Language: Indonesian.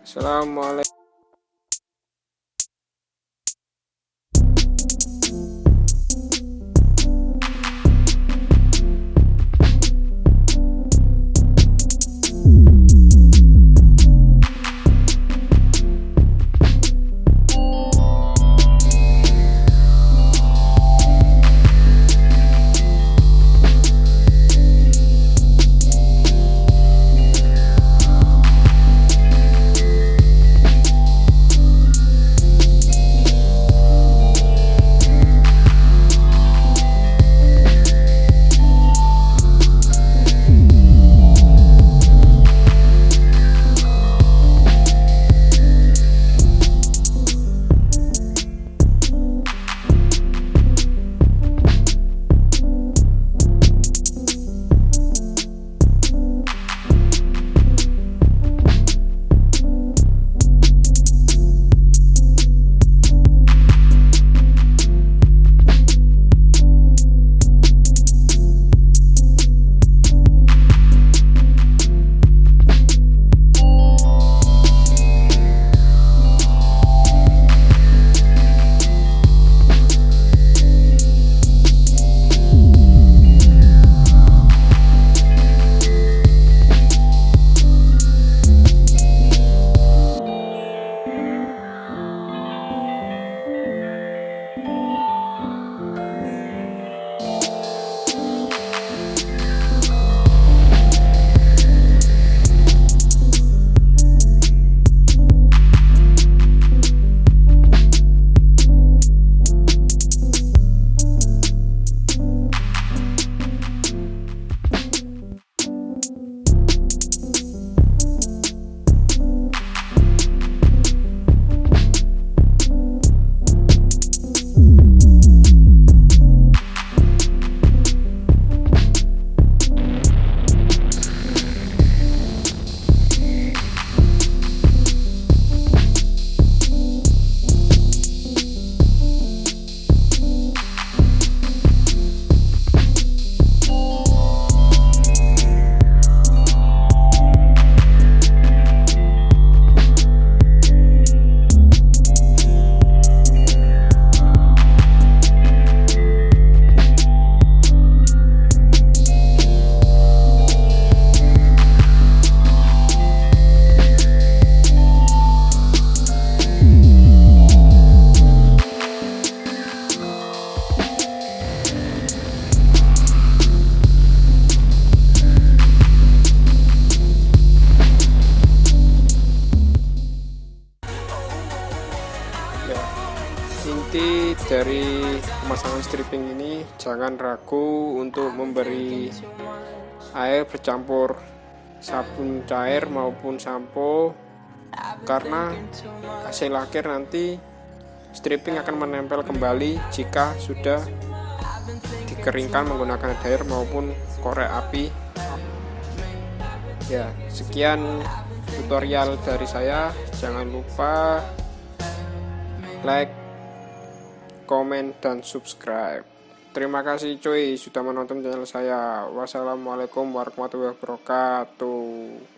Assalamualaikum. Inti dari pemasangan stripping ini, jangan ragu untuk memberi air bercampur sabun cair maupun shampo, karena hasil akhir nanti stripping akan menempel kembali jika sudah dikeringkan menggunakan air maupun korek api. Ya, sekian tutorial dari saya. Jangan lupa like, komen, dan subscribe. Terima kasih cuy sudah menonton channel saya. Wassalamualaikum warahmatullahi wabarakatuh.